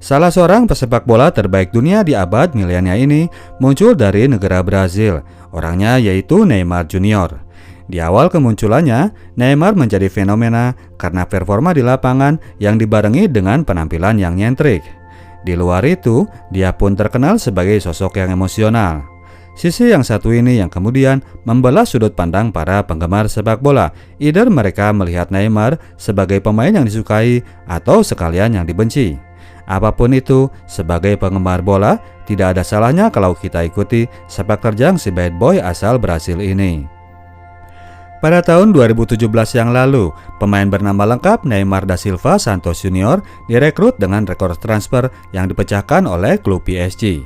Salah seorang pesepak bola terbaik dunia di abad milenial ini muncul dari negara Brazil. Orangnya yaitu Neymar Junior. Di awal kemunculannya, Neymar menjadi fenomena karena performa di lapangan yang dibarengi dengan penampilan yang nyentrik. Di luar itu, dia pun terkenal sebagai sosok yang emosional. Sisi yang satu ini yang kemudian membelah sudut pandang para penggemar sepak bola. Either mereka melihat Neymar sebagai pemain yang disukai atau sekalian yang dibenci. Apapun itu, sebagai penggemar bola, tidak ada salahnya kalau kita ikuti sepak terjang si bad boy asal Brasil ini. Pada tahun 2017 yang lalu, pemain bernama lengkap Neymar da Silva Santos Junior direkrut dengan rekor transfer yang dipecahkan oleh klub PSG.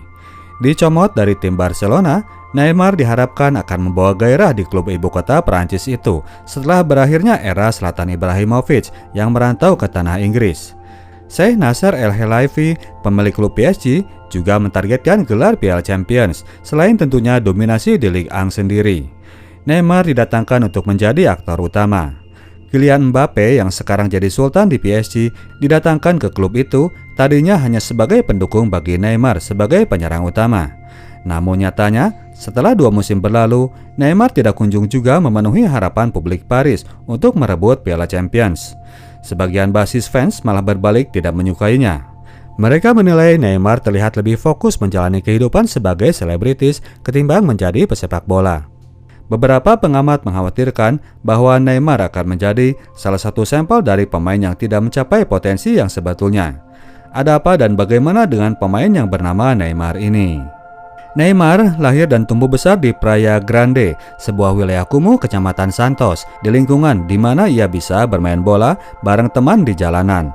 Dicomot dari tim Barcelona, Neymar diharapkan akan membawa gairah di klub ibu kota Perancis itu setelah berakhirnya era Zlatan Ibrahimovic yang merantau ke tanah Inggris. Sheikh Nasser El Khelaifi, pemilik klub PSG, juga mentargetkan gelar Piala Champions selain tentunya dominasi di Ligue 1 sendiri. Neymar didatangkan untuk menjadi aktor utama. Kylian Mbappe yang sekarang jadi sultan di PSG didatangkan ke klub itu tadinya hanya sebagai pendukung bagi Neymar sebagai penyerang utama. Namun nyatanya, setelah 2 musim berlalu, Neymar tidak kunjung juga memenuhi harapan publik Paris untuk merebut Piala Champions. Sebagian basis fans malah berbalik tidak menyukainya. Mereka menilai Neymar terlihat lebih fokus menjalani kehidupan sebagai selebritis ketimbang menjadi pesepak bola. Beberapa pengamat mengkhawatirkan bahwa Neymar akan menjadi salah satu sampel dari pemain yang tidak mencapai potensi yang sebetulnya. Ada apa dan bagaimana dengan pemain yang bernama Neymar ini? Neymar lahir dan tumbuh besar di Praia Grande, sebuah wilayah kumuh Kecamatan Santos, di lingkungan di mana ia bisa bermain bola bareng teman di jalanan.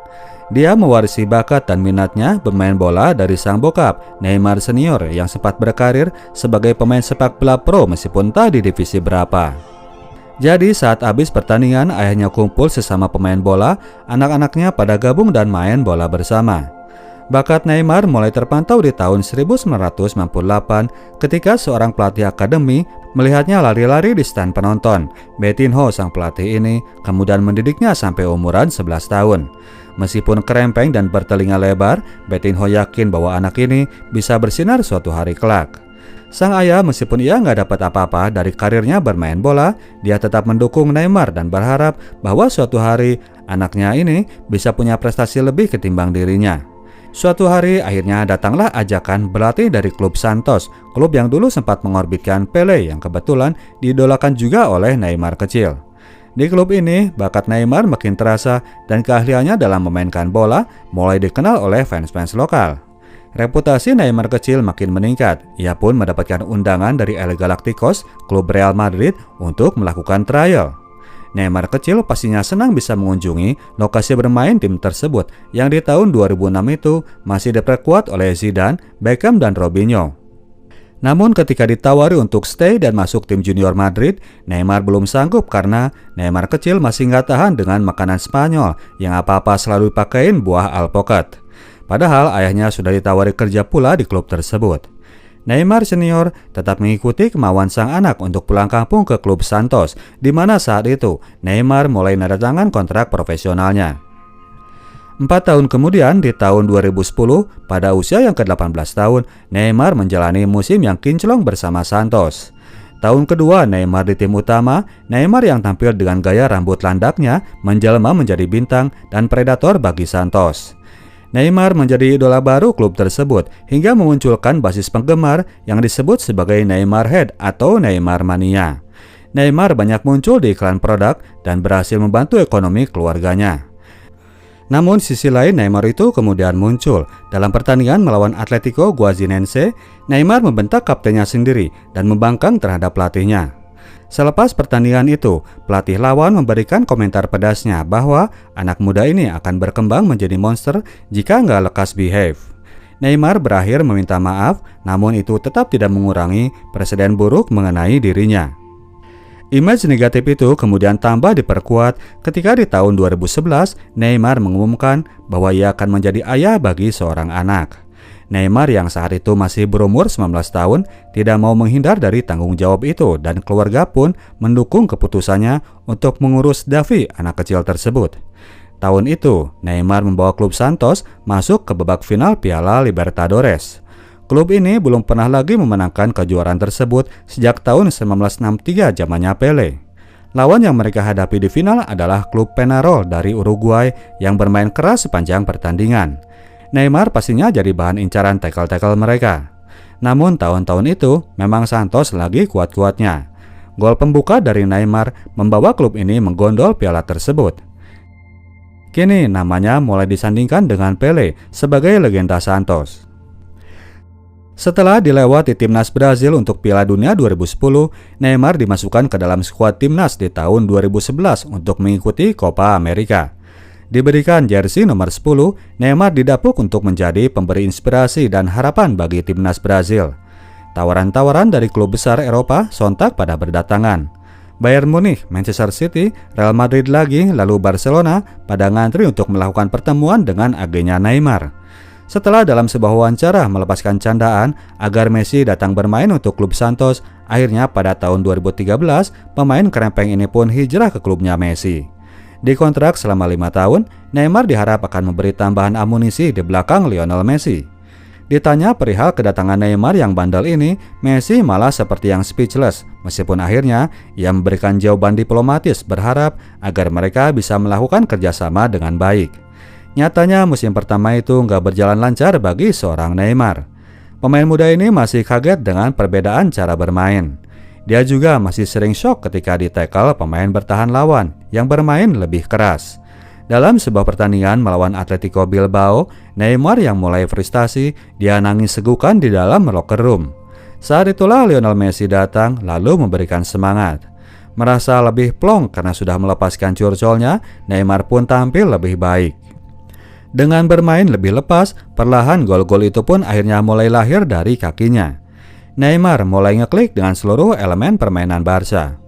Dia mewarisi bakat dan minatnya bermain bola dari sang bokap, Neymar Senior, yang sempat berkarir sebagai pemain sepak bola pro meskipun tak di divisi berapa. Jadi saat habis pertandingan, ayahnya kumpul sesama pemain bola, anak-anaknya pada gabung dan main bola bersama. Bakat Neymar mulai terpantau di tahun 1998 ketika seorang pelatih akademi melihatnya lari-lari di stand penonton. Betinho, sang pelatih ini, kemudian mendidiknya sampai umuran 11 tahun. Meskipun kerempeng dan bertelinga lebar, Betinho yakin bahwa anak ini bisa bersinar suatu hari kelak. Sang ayah, meskipun ia nggak dapat apa-apa dari karirnya bermain bola, dia tetap mendukung Neymar dan berharap bahwa suatu hari anaknya ini bisa punya prestasi lebih ketimbang dirinya. Suatu hari akhirnya datanglah ajakan berlatih dari klub Santos, klub yang dulu sempat mengorbitkan Pele yang kebetulan diidolakan juga oleh Neymar kecil. Di klub ini, bakat Neymar makin terasa dan keahliannya dalam memainkan bola mulai dikenal oleh fans-fans lokal. Reputasi Neymar kecil makin meningkat. Ia pun mendapatkan undangan dari El Galacticos, klub Real Madrid, untuk melakukan trial. Neymar kecil pastinya senang bisa mengunjungi lokasi bermain tim tersebut yang di tahun 2006 itu masih diperkuat oleh Zidane, Beckham, dan Robinho. Namun ketika ditawari untuk stay dan masuk tim junior Madrid, Neymar belum sanggup karena Neymar kecil masih nggak tahan dengan makanan Spanyol yang apa-apa selalu dipakein buah alpukat. Padahal ayahnya sudah ditawari kerja pula di klub tersebut. Neymar Senior tetap mengikuti kemauan sang anak untuk pulang kampung ke klub Santos, di mana saat itu Neymar mulai menandatangani kontrak profesionalnya. 4 tahun kemudian, di tahun 2010, pada usia yang ke-18 tahun, Neymar menjalani musim yang kinclong bersama Santos. Tahun kedua Neymar di tim utama, Neymar yang tampil dengan gaya rambut landaknya menjelma menjadi bintang dan predator bagi Santos. Neymar menjadi idola baru klub tersebut hingga memunculkan basis penggemar yang disebut sebagai Neymar Head atau Neymar Mania. Neymar banyak muncul di iklan produk dan berhasil membantu ekonomi keluarganya. Namun sisi lain Neymar itu kemudian muncul. Dalam pertandingan melawan Atletico Goianiense, Neymar membentak kaptennya sendiri dan membangkang terhadap pelatihnya. Selepas pertandingan itu, pelatih lawan memberikan komentar pedasnya bahwa anak muda ini akan berkembang menjadi monster jika nggak lekas behave. Neymar berakhir meminta maaf, namun itu tetap tidak mengurangi presiden buruk mengenai dirinya. Image negatif itu kemudian tambah diperkuat ketika di tahun 2011 Neymar mengumumkan bahwa ia akan menjadi ayah bagi seorang anak. Neymar yang saat itu masih berumur 19 tahun tidak mau menghindar dari tanggung jawab itu dan keluarga pun mendukung keputusannya untuk mengurus Davi, anak kecil tersebut. Tahun itu, Neymar membawa klub Santos masuk ke babak final Piala Libertadores. Klub ini belum pernah lagi memenangkan kejuaraan tersebut sejak tahun 1963 zamannya Pele. Lawan yang mereka hadapi di final adalah klub Peñarol dari Uruguay yang bermain keras sepanjang pertandingan. Neymar pastinya jadi bahan incaran tackle-tackle mereka. Namun tahun-tahun itu memang Santos lagi kuat-kuatnya. Gol pembuka dari Neymar membawa klub ini menggondol piala tersebut. Kini namanya mulai disandingkan dengan Pele sebagai legenda Santos. Setelah dilewati timnas Brazil untuk Piala Dunia 2010, Neymar dimasukkan ke dalam skuad timnas di tahun 2011 untuk mengikuti Copa America. Diberikan jersey nomor 10, Neymar didapuk untuk menjadi pemberi inspirasi dan harapan bagi timnas Brazil. Tawaran-tawaran dari klub besar Eropa sontak pada berdatangan. Bayern Munich, Manchester City, Real Madrid lagi, lalu Barcelona pada ngantri untuk melakukan pertemuan dengan agennya Neymar. Setelah dalam sebuah wawancara melepaskan candaan agar Messi datang bermain untuk klub Santos, akhirnya pada tahun 2013 pemain kerempeng ini pun hijrah ke klubnya Messi. Di kontrak selama 5 tahun, Neymar diharap akan memberi tambahan amunisi di belakang Lionel Messi. Ditanya perihal kedatangan Neymar yang bandel ini, Messi malah seperti yang speechless, meskipun akhirnya ia memberikan jawaban diplomatis berharap agar mereka bisa melakukan kerjasama dengan baik. Nyatanya musim pertama itu nggak berjalan lancar bagi seorang Neymar. Pemain muda ini masih kaget dengan perbedaan cara bermain. Dia juga masih sering shock ketika di-tackle pemain bertahan lawan yang bermain lebih keras. Dalam sebuah pertandingan melawan Atletico Bilbao, Neymar yang mulai frustasi, dia nangis segukan di dalam locker room. Saat itulah Lionel Messi datang lalu memberikan semangat. Merasa lebih plong karena sudah melepaskan curcolnya, Neymar pun tampil lebih baik. Dengan bermain lebih lepas, perlahan gol-gol itu pun akhirnya mulai lahir dari kakinya. Neymar mulai ngeklik dengan seluruh elemen permainan Barca.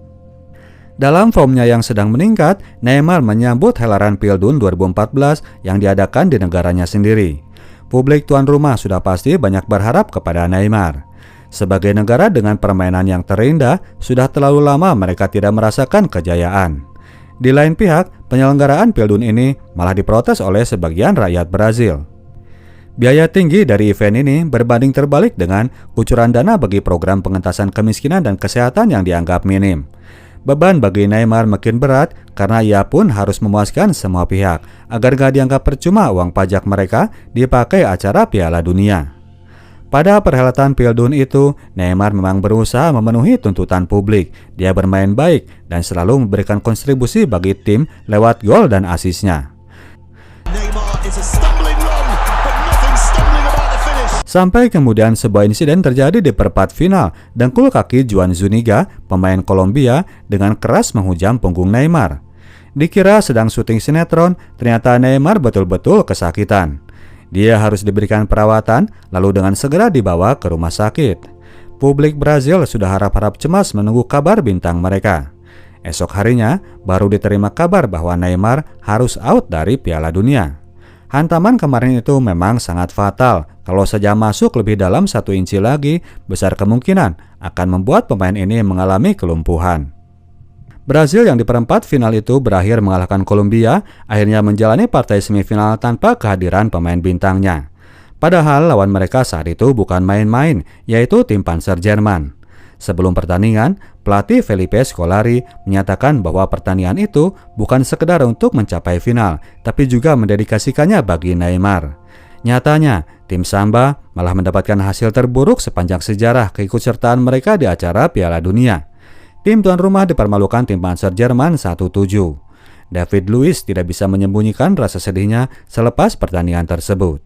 Dalam formnya yang sedang meningkat, Neymar menyambut helaran Piala Dunia 2014 yang diadakan di negaranya sendiri. Publik tuan rumah sudah pasti banyak berharap kepada Neymar. Sebagai negara dengan permainan yang terindah, sudah terlalu lama mereka tidak merasakan kejayaan. Di lain pihak, penyelenggaraan Piala Dunia ini malah diprotes oleh sebagian rakyat Brazil. Biaya tinggi dari event ini berbanding terbalik dengan kucuran dana bagi program pengentasan kemiskinan dan kesehatan yang dianggap minim. Beban bagi Neymar makin berat karena ia pun harus memuaskan semua pihak agar gak dianggap percuma uang pajak mereka dipakai acara Piala Dunia. Pada perhelatan Piala Dunia itu, Neymar memang berusaha memenuhi tuntutan publik. Dia bermain baik dan selalu memberikan kontribusi bagi tim lewat gol dan asisnya. Sampai kemudian sebuah insiden terjadi di perempat final. Dengkul kaki Juan Zuniga, pemain Kolombia, dengan keras menghujam punggung Neymar. Dikira sedang syuting sinetron, ternyata Neymar betul-betul kesakitan. Dia harus diberikan perawatan, lalu dengan segera dibawa ke rumah sakit. Publik Brazil sudah harap-harap cemas menunggu kabar bintang mereka. Esok harinya, baru diterima kabar bahwa Neymar harus out dari Piala Dunia. Hantaman kemarin itu memang sangat fatal. Kalau saja masuk lebih dalam 1 inci lagi, besar kemungkinan akan membuat pemain ini mengalami kelumpuhan. Brazil yang di perempat final itu berakhir mengalahkan Kolombia, akhirnya menjalani partai semifinal tanpa kehadiran pemain bintangnya. Padahal lawan mereka saat itu bukan main-main, yaitu tim Panzer Jerman. Sebelum pertandingan, pelatih Felipe Scolari menyatakan bahwa pertandingan itu bukan sekedar untuk mencapai final, tapi juga mendedikasikannya bagi Neymar. Nyatanya, tim Samba malah mendapatkan hasil terburuk sepanjang sejarah keikutsertaan mereka di acara Piala Dunia. Tim tuan rumah dipermalukan tim Panzer Jerman 1-7. David Luiz tidak bisa menyembunyikan rasa sedihnya selepas pertandingan tersebut.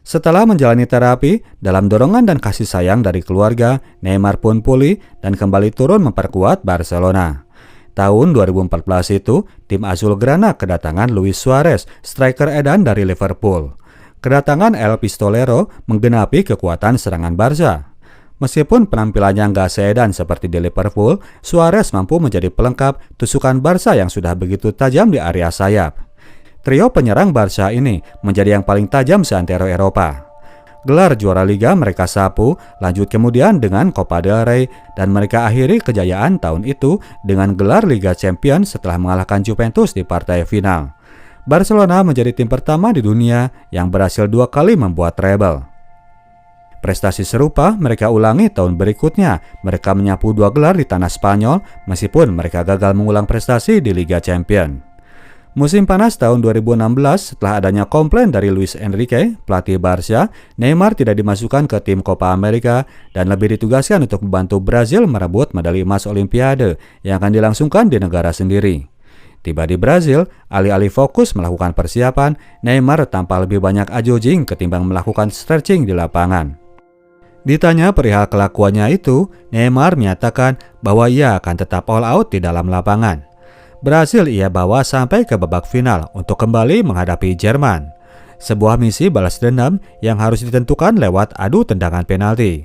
Setelah menjalani terapi, dalam dorongan dan kasih sayang dari keluarga, Neymar pun pulih dan kembali turun memperkuat Barcelona. Tahun 2014 itu, tim Azulgrana kedatangan Luis Suarez, striker edan dari Liverpool. Kedatangan El Pistolero menggenapi kekuatan serangan Barca. Meskipun penampilannya nggak seedan seperti di Liverpool, Suarez mampu menjadi pelengkap tusukan Barca yang sudah begitu tajam di area sayap. Trio penyerang Barca ini menjadi yang paling tajam seantero Eropa. Gelar juara Liga mereka sapu, lanjut kemudian dengan Copa del Rey, dan mereka akhiri kejayaan tahun itu dengan gelar Liga Champions setelah mengalahkan Juventus di partai final. Barcelona menjadi tim pertama di dunia yang berhasil 2 kali membuat treble. Prestasi serupa mereka ulangi tahun berikutnya. Mereka menyapu 2 gelar di tanah Spanyol meskipun mereka gagal mengulang prestasi di Liga Champions. Musim panas tahun 2016 setelah adanya komplain dari Luis Enrique, pelatih Barca, Neymar tidak dimasukkan ke tim Copa America dan lebih ditugaskan untuk membantu Brazil merebut medali emas Olimpiade yang akan dilangsungkan di negara sendiri. Tiba di Brazil, alih-alih fokus melakukan persiapan, Neymar tampak lebih banyak ajojing ketimbang melakukan stretching di lapangan. Ditanya perihal kelakuannya itu, Neymar menyatakan bahwa ia akan tetap all out di dalam lapangan. Berhasil ia bawa sampai ke babak final untuk kembali menghadapi Jerman. Sebuah misi balas dendam yang harus ditentukan lewat adu tendangan penalti.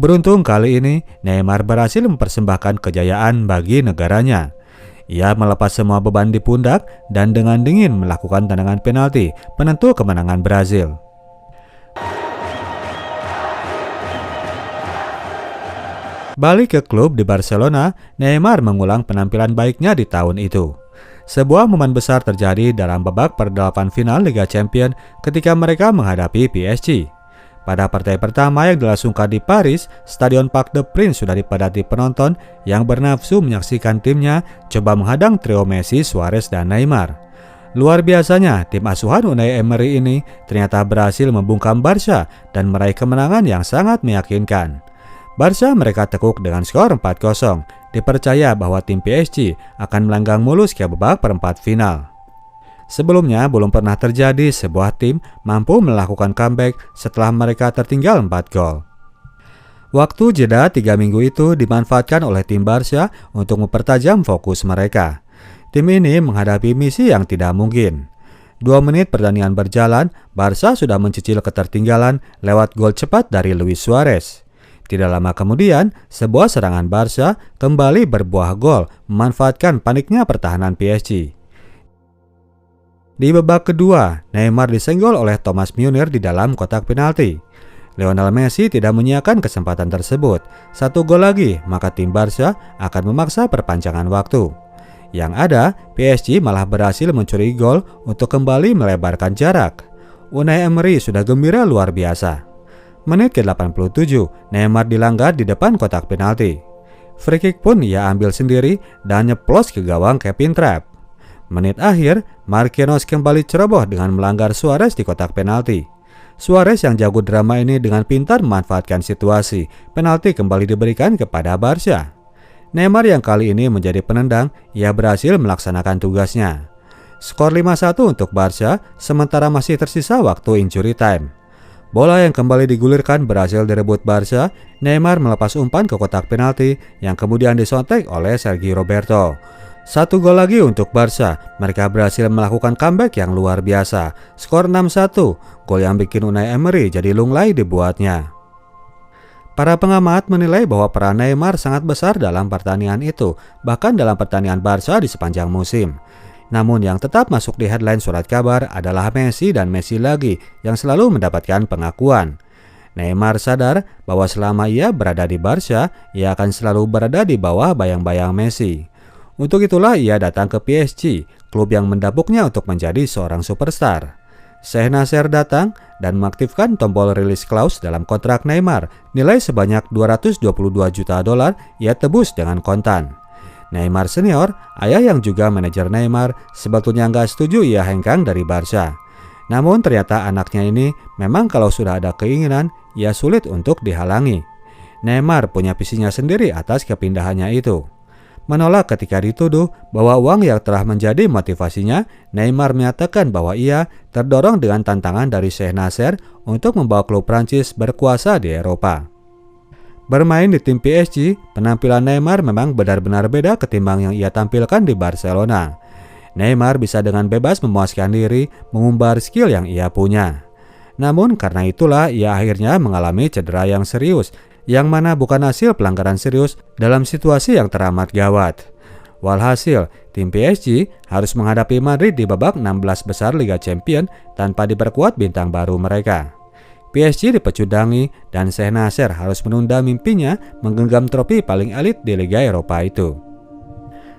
Beruntung kali ini, Neymar berhasil mempersembahkan kejayaan bagi negaranya. Ia melepas semua beban di pundak dan dengan dingin melakukan tendangan penalti penentu kemenangan Brazil. Balik ke klub di Barcelona, Neymar mengulang penampilan baiknya di tahun itu. Sebuah momen besar terjadi dalam babak perdelapan final Liga Champions ketika mereka menghadapi PSG. Pada partai pertama yang dilangsungkan di Paris, Stadion Parc des Princes sudah dipadati penonton yang bernafsu menyaksikan timnya coba menghadang trio Messi, Suarez, dan Neymar. Luar biasanya, tim asuhan Unai Emery ini ternyata berhasil membungkam Barca dan meraih kemenangan yang sangat meyakinkan. Barca mereka tekuk dengan skor 4-0, dipercaya bahwa tim PSG akan melanggang mulus ke babak perempat final. Sebelumnya belum pernah terjadi sebuah tim mampu melakukan comeback setelah mereka tertinggal 4 gol. Waktu jeda 3 minggu itu dimanfaatkan oleh tim Barca untuk mempertajam fokus mereka. Tim ini menghadapi misi yang tidak mungkin. 2 menit pertandingan berjalan, Barca sudah mencicil ketertinggalan lewat gol cepat dari Luis Suarez. Tidak lama kemudian, sebuah serangan Barca kembali berbuah gol memanfaatkan paniknya pertahanan PSG. Di babak kedua, Neymar disenggol oleh Thomas Müller di dalam kotak penalti. Lionel Messi tidak menyiapkan kesempatan tersebut. 1 gol lagi, maka tim Barca akan memaksa perpanjangan waktu. Yang ada, PSG malah berhasil mencuri gol untuk kembali melebarkan jarak. Unai Emery sudah gembira luar biasa. Menit ke-87, Neymar dilanggar di depan kotak penalti. Free kick pun ia ambil sendiri dan nyeplos ke gawang Kevin Trapp. Menit akhir, Marquinhos kembali ceroboh dengan melanggar Suarez di kotak penalti. Suarez yang jago drama ini dengan pintar memanfaatkan situasi. Penalti kembali diberikan kepada Barca. Neymar yang kali ini menjadi penendang, ia berhasil melaksanakan tugasnya. Skor 5-1 untuk Barca, sementara masih tersisa waktu injury time. Bola yang kembali digulirkan berhasil direbut Barca. Neymar melepas umpan ke kotak penalti yang kemudian disontek oleh Sergi Roberto. 1 gol lagi untuk Barca. Mereka berhasil melakukan comeback yang luar biasa. Skor 6-1. Gol yang bikin Unai Emery jadi lunglai dibuatnya. Para pengamat menilai bahwa peran Neymar sangat besar dalam pertandingan itu, bahkan dalam pertandingan Barca di sepanjang musim. Namun yang tetap masuk di headline surat kabar adalah Messi dan Messi lagi yang selalu mendapatkan pengakuan. Neymar sadar bahwa selama ia berada di Barca, ia akan selalu berada di bawah bayang-bayang Messi. Untuk itulah ia datang ke PSG, klub yang mendapuknya untuk menjadi seorang superstar. Sheikh Nasser datang dan mengaktifkan tombol release clause dalam kontrak Neymar, nilai sebanyak $222 juta ia tebus dengan kontan. Neymar senior, ayah yang juga manajer Neymar, sebetulnya nggak setuju ia hengkang dari Barca. Namun ternyata anaknya ini memang kalau sudah ada keinginan, ia sulit untuk dihalangi. Neymar punya visinya sendiri atas kepindahannya itu. Menolak ketika dituduh bahwa uang yang telah menjadi motivasinya, Neymar menyatakan bahwa ia terdorong dengan tantangan dari Sheikh Nasser untuk membawa klub Prancis berkuasa di Eropa. Bermain di tim PSG, penampilan Neymar memang benar-benar beda ketimbang yang ia tampilkan di Barcelona. Neymar bisa dengan bebas memuaskan diri, mengumbar skill yang ia punya. Namun karena itulah ia akhirnya mengalami cedera yang serius, yang mana bukan hasil pelanggaran serius dalam situasi yang teramat gawat. Walhasil, tim PSG harus menghadapi Madrid di babak 16 besar Liga Champions tanpa diperkuat bintang baru mereka. PSG dipecudangi dan Sheikh Nasser harus menunda mimpinya menggenggam trofi paling elit di Liga Eropa itu.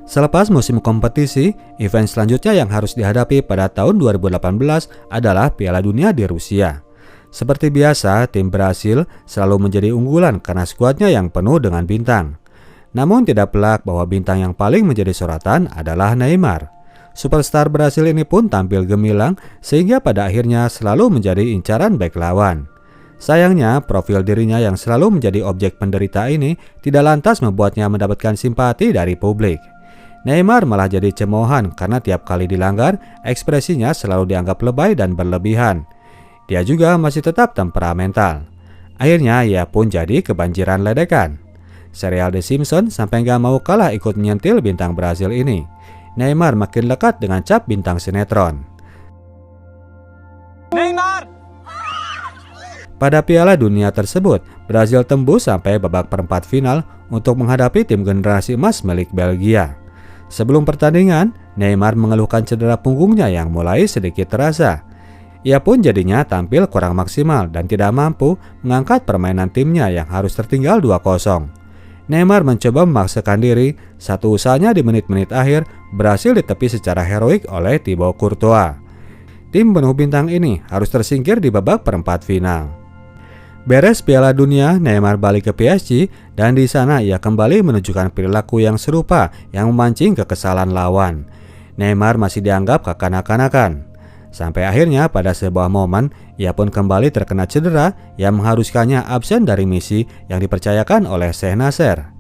Selepas musim kompetisi, event selanjutnya yang harus dihadapi pada tahun 2018 adalah Piala Dunia di Rusia. Seperti biasa, tim Brasil selalu menjadi unggulan karena skuadnya yang penuh dengan bintang. Namun tidak pelak bahwa bintang yang paling menjadi sorotan adalah Neymar. Superstar Brasil ini pun tampil gemilang sehingga pada akhirnya selalu menjadi incaran bek lawan. Sayangnya, profil dirinya yang selalu menjadi objek penderita ini tidak lantas membuatnya mendapatkan simpati dari publik. Neymar malah jadi cemoohan karena tiap kali dilanggar, ekspresinya selalu dianggap lebay dan berlebihan. Dia juga masih tetap temperamental. Akhirnya ia pun jadi kebanjiran ledekan. Serial The Simpsons sampai gak mau kalah ikut menyentil bintang Brasil ini. Neymar makin lekat dengan cap bintang sinetron. Neymar! Pada Piala Dunia tersebut, Brasil tembus sampai babak perempat final untuk menghadapi tim generasi emas milik Belgia. Sebelum pertandingan, Neymar mengeluhkan cedera punggungnya yang mulai sedikit terasa. Ia pun jadinya tampil kurang maksimal dan tidak mampu mengangkat permainan timnya yang harus tertinggal 2-0. Neymar mencoba memaksakan diri, satu usahanya di menit-menit akhir berhasil ditepi secara heroik oleh Thibaut Courtois. Tim penuh bintang ini harus tersingkir di babak perempat final. Beres Piala Dunia, Neymar balik ke PSG dan di sana ia kembali menunjukkan perilaku yang serupa yang memancing kekesalan lawan. Neymar masih dianggap kekanak-kanakan. Sampai akhirnya pada sebuah momen, ia pun kembali terkena cedera yang mengharuskannya absen dari misi yang dipercayakan oleh Sheikh Nasser.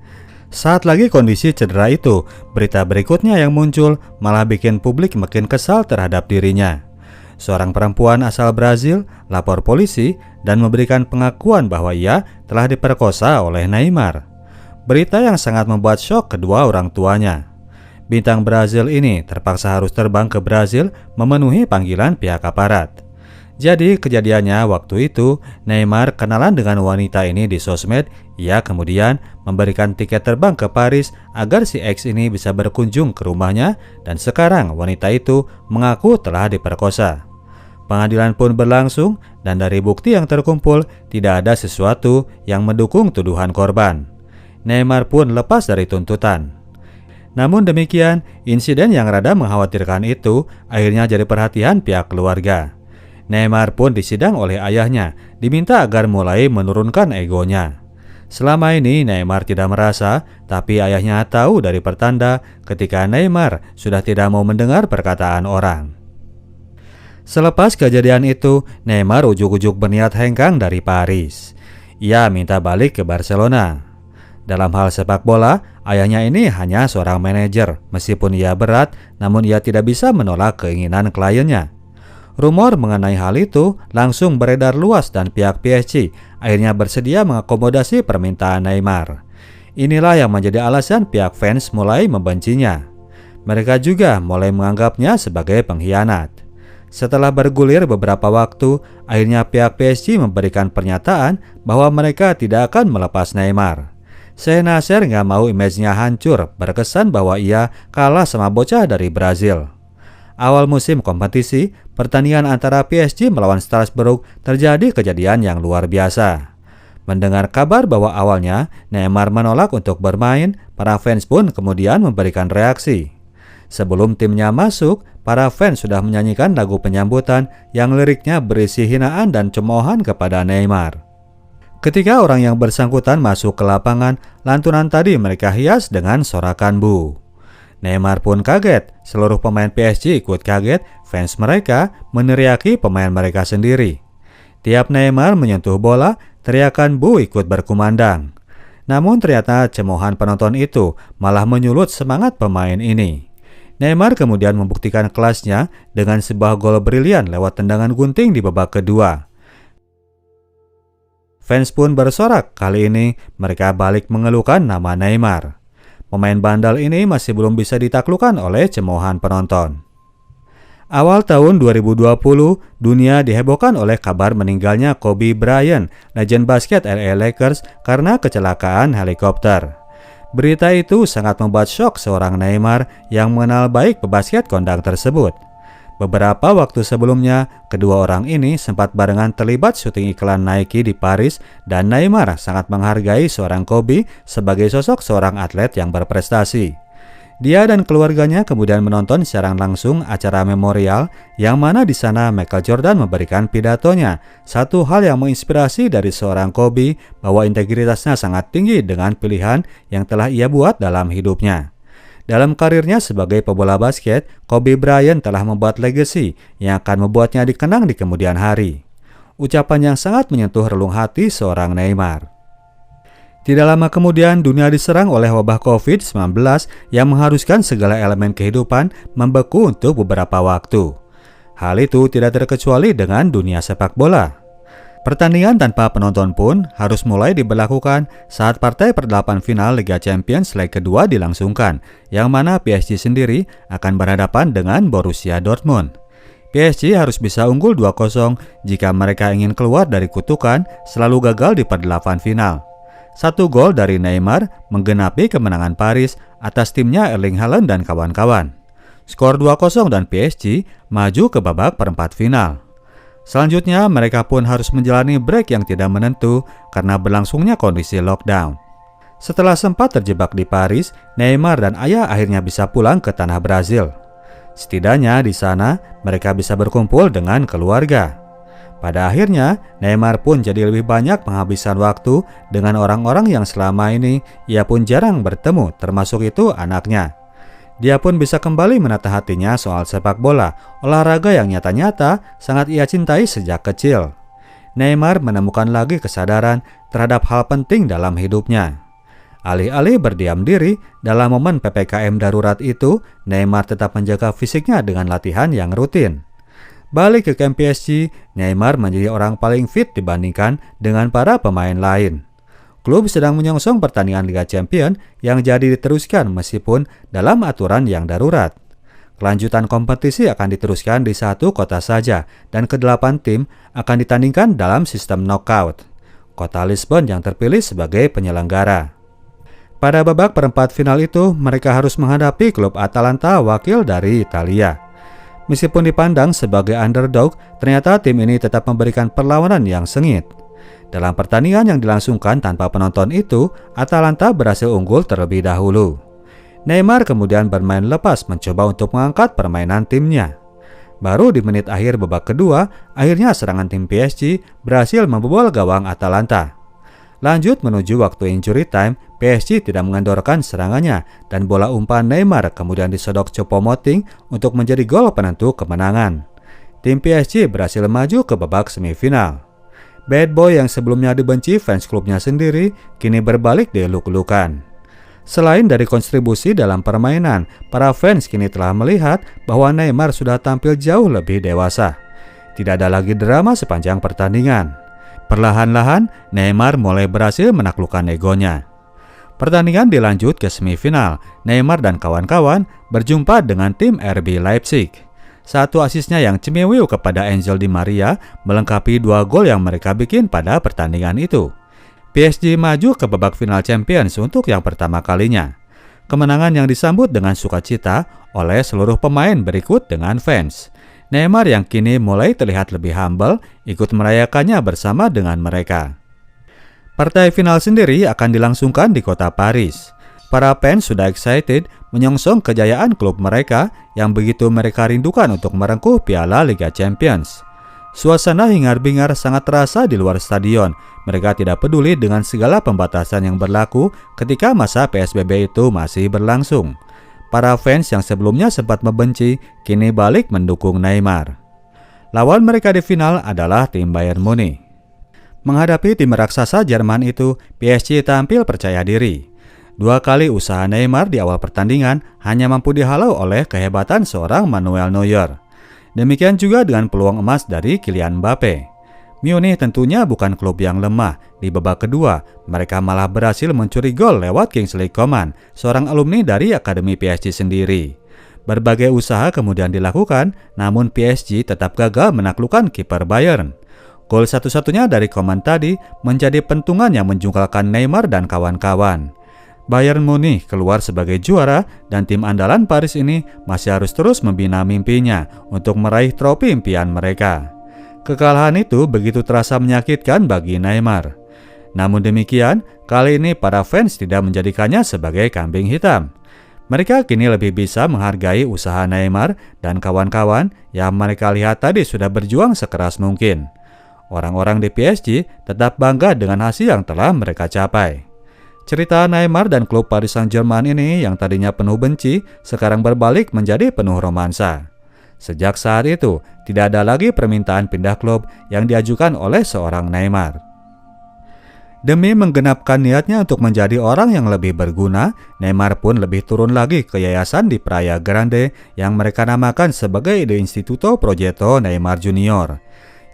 Saat lagi kondisi cedera itu, berita berikutnya yang muncul malah bikin publik makin kesal terhadap dirinya. Seorang perempuan asal Brazil lapor polisi dan memberikan pengakuan bahwa ia telah diperkosa oleh Neymar. Berita yang sangat membuat syok kedua orang tuanya. Bintang Brazil ini terpaksa harus terbang ke Brazil memenuhi panggilan pihak aparat. Jadi kejadiannya waktu itu Neymar kenalan dengan wanita ini di sosmed. Ia kemudian memberikan tiket terbang ke Paris agar si X ini bisa berkunjung ke rumahnya dan sekarang wanita itu mengaku telah diperkosa. Pengadilan pun berlangsung dan dari bukti yang terkumpul tidak ada sesuatu yang mendukung tuduhan korban. Neymar pun lepas dari tuntutan. Namun demikian, insiden yang rada mengkhawatirkan itu akhirnya jadi perhatian pihak keluarga. Neymar pun disidang oleh ayahnya, diminta agar mulai menurunkan egonya. Selama ini Neymar tidak merasa, tapi ayahnya tahu dari pertanda ketika Neymar sudah tidak mau mendengar perkataan orang. Selepas kejadian itu, Neymar ujuk-ujuk berniat hengkang dari Paris. Ia minta balik ke Barcelona. Dalam hal sepak bola, ayahnya ini hanya seorang manajer. Meskipun ia berat, namun ia tidak bisa menolak keinginan kliennya. Rumor mengenai hal itu langsung beredar luas dan pihak PSG akhirnya bersedia mengakomodasi permintaan Neymar. Inilah yang menjadi alasan pihak fans mulai membencinya. Mereka juga mulai menganggapnya sebagai pengkhianat. Setelah bergulir beberapa waktu, akhirnya pihak PSG memberikan pernyataan bahwa mereka tidak akan melepas Neymar. Sheikh Nasser nggak mau image-nya hancur, berkesan bahwa ia kalah sama bocah dari Brazil. Awal musim kompetisi, pertandingan antara PSG melawan Strasbourg terjadi kejadian yang luar biasa. Mendengar kabar bahwa awalnya Neymar menolak untuk bermain, para fans pun kemudian memberikan reaksi. Sebelum timnya masuk, para fans sudah menyanyikan lagu penyambutan yang liriknya berisi hinaan dan cemoohan kepada Neymar. Ketika orang yang bersangkutan masuk ke lapangan, lantunan tadi mereka hias dengan sorakan bu. Neymar pun kaget, seluruh pemain PSG ikut kaget, fans mereka meneriaki pemain mereka sendiri. Tiap Neymar menyentuh bola, teriakan bu ikut berkumandang. Namun ternyata cemoohan penonton itu malah menyulut semangat pemain ini. Neymar kemudian membuktikan kelasnya dengan sebuah gol brilian lewat tendangan gunting di babak kedua. Fans pun bersorak, kali ini mereka balik mengeluhkan nama Neymar. Pemain bandal ini masih belum bisa ditaklukkan oleh cemoohan penonton. Awal tahun 2020, dunia dihebohkan oleh kabar meninggalnya Kobe Bryant, legend basket LA Lakers karena kecelakaan helikopter. Berita itu sangat membuat syok seorang Neymar yang mengenal baik pebasket kondang tersebut. Beberapa waktu sebelumnya, kedua orang ini sempat barengan terlibat syuting iklan Nike di Paris dan Neymar sangat menghargai seorang Kobe sebagai sosok seorang atlet yang berprestasi. Dia dan keluarganya kemudian menonton secara langsung acara memorial yang mana di sana Michael Jordan memberikan pidatonya. Satu hal yang menginspirasi dari seorang Kobe bahwa integritasnya sangat tinggi dengan pilihan yang telah ia buat dalam hidupnya. Dalam karirnya sebagai pebola basket, Kobe Bryant telah membuat legasi yang akan membuatnya dikenang di kemudian hari. Ucapan yang sangat menyentuh relung hati seorang Neymar. Tidak lama kemudian, dunia diserang oleh wabah COVID-19 yang mengharuskan segala elemen kehidupan membeku untuk beberapa waktu. Hal itu tidak terkecuali dengan dunia sepak bola. Pertandingan tanpa penonton pun harus mulai diberlakukan saat partai perdelapan final Liga Champions leg kedua dilangsungkan, yang mana PSG sendiri akan berhadapan dengan Borussia Dortmund. PSG harus bisa unggul 2-0 jika mereka ingin keluar dari kutukan selalu gagal di perdelapan final. Satu gol dari Neymar menggenapi kemenangan Paris atas timnya Erling Haaland dan kawan-kawan. Skor 2-0 dan PSG maju ke babak perempat final. Selanjutnya mereka pun harus menjalani break yang tidak menentu karena berlangsungnya kondisi lockdown. Setelah sempat terjebak di Paris, Neymar dan ayah akhirnya bisa pulang ke tanah Brazil. Setidaknya di sana mereka bisa berkumpul dengan keluarga. Pada akhirnya, Neymar pun jadi lebih banyak penghabisan waktu dengan orang-orang yang selama ini ia pun jarang bertemu, termasuk itu anaknya. Dia pun bisa kembali menata hatinya soal sepak bola, olahraga yang nyata-nyata sangat ia cintai sejak kecil. Neymar menemukan lagi kesadaran terhadap hal penting dalam hidupnya. Alih-alih berdiam diri dalam momen PPKM darurat itu, Neymar tetap menjaga fisiknya dengan latihan yang rutin. Balik ke kamp PSG, Neymar menjadi orang paling fit dibandingkan dengan para pemain lain. Klub sedang menyongsong pertandingan Liga Champions yang jadi diteruskan meskipun dalam aturan yang darurat. Kelanjutan kompetisi akan diteruskan di satu kota saja dan ke-8 tim akan ditandingkan dalam sistem knockout. Kota Lisbon yang terpilih sebagai penyelenggara. Pada babak perempat final itu, mereka harus menghadapi klub Atalanta wakil dari Italia. Meskipun dipandang sebagai underdog, ternyata tim ini tetap memberikan perlawanan yang sengit. Dalam pertandingan yang dilangsungkan tanpa penonton itu, Atalanta berhasil unggul terlebih dahulu. Neymar kemudian bermain lepas mencoba untuk mengangkat permainan timnya. Baru di menit akhir babak kedua, akhirnya serangan tim PSG berhasil membobol gawang Atalanta. Lanjut menuju waktu injury time, PSG tidak mengendorkan serangannya dan bola umpan Neymar kemudian disodok Choupo-Moting untuk menjadi gol penentu kemenangan. Tim PSG berhasil maju ke babak semifinal. Bad boy yang sebelumnya dibenci fans klubnya sendiri kini berbalik dieluk-elukan. Selain dari kontribusi dalam permainan, para fans kini telah melihat bahwa Neymar sudah tampil jauh lebih dewasa. Tidak ada lagi drama sepanjang pertandingan. Perlahan-lahan, Neymar mulai berhasil menaklukkan egonya. Pertandingan dilanjut ke semifinal. Neymar dan kawan-kawan berjumpa dengan tim RB Leipzig. Satu asisnya yang cemeweu kepada Angel Di Maria melengkapi 2 gol yang mereka bikin pada pertandingan itu. PSG maju ke babak final Champions untuk yang pertama kalinya. Kemenangan yang disambut dengan sukacita oleh seluruh pemain berikut dengan fans. Neymar yang kini mulai terlihat lebih humble ikut merayakannya bersama dengan mereka. Partai final sendiri akan dilangsungkan di kota Paris. Para fans sudah excited menyongsong kejayaan klub mereka yang begitu mereka rindukan untuk merengkuh Piala Liga Champions. Suasana hingar-bingar sangat terasa di luar stadion. Mereka tidak peduli dengan segala pembatasan yang berlaku ketika masa PSBB itu masih berlangsung. Para fans yang sebelumnya sempat membenci, kini balik mendukung Neymar. Lawan mereka di final adalah tim Bayern Munich. Menghadapi tim raksasa Jerman itu, PSG tampil percaya diri. 2 kali usaha Neymar di awal pertandingan hanya mampu dihalau oleh kehebatan seorang Manuel Neuer. Demikian juga dengan peluang emas dari Kylian Mbappe. Munich tentunya bukan klub yang lemah. Di babak kedua, mereka malah berhasil mencuri gol lewat Kingsley Coman, seorang alumni dari Akademi PSG sendiri. Berbagai usaha kemudian dilakukan, namun PSG tetap gagal menaklukkan kiper Bayern. Gol satu-satunya dari Coman tadi menjadi pentungan yang menjungkalkan Neymar dan kawan-kawan. Bayern Munich keluar sebagai juara dan tim andalan Paris ini masih harus terus membina mimpinya untuk meraih trofi impian mereka. Kekalahan itu begitu terasa menyakitkan bagi Neymar. Namun demikian, kali ini para fans tidak menjadikannya sebagai kambing hitam. Mereka kini lebih bisa menghargai usaha Neymar dan kawan-kawan yang mereka lihat tadi sudah berjuang sekeras mungkin. Orang-orang di PSG tetap bangga dengan hasil yang telah mereka capai. Cerita Neymar dan klub Paris Saint-Germain ini yang tadinya penuh benci, sekarang berbalik menjadi penuh romansa. Sejak saat itu, tidak ada lagi permintaan pindah klub yang diajukan oleh seorang Neymar. Demi menggenapkan niatnya untuk menjadi orang yang lebih berguna, Neymar pun lebih turun lagi ke yayasan di Praia Grande yang mereka namakan sebagai The Instituto Progetto Neymar Junior.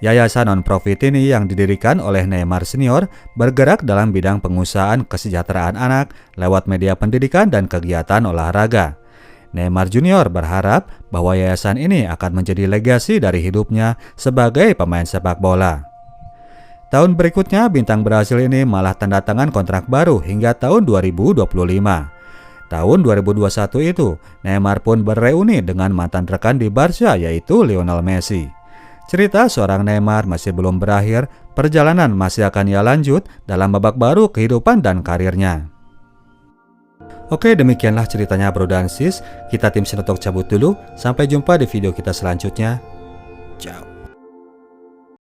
Yayasan non-profit ini yang didirikan oleh Neymar Senior bergerak dalam bidang pengusahaan kesejahteraan anak lewat media pendidikan dan kegiatan olahraga. Neymar Junior berharap bahwa yayasan ini akan menjadi legasi dari hidupnya sebagai pemain sepak bola. Tahun berikutnya, bintang Brasil ini malah tanda tangan kontrak baru hingga tahun 2025. Tahun 2021 itu, Neymar pun bereuni dengan mantan rekan di Barca yaitu Lionel Messi. Cerita seorang Neymar masih belum berakhir, perjalanan masih akan ia lanjut dalam babak baru kehidupan dan karirnya. Oke, demikianlah ceritanya Bro dan Sis. Kita tim Sinotok cabut dulu, sampai jumpa di video kita selanjutnya. Ciao.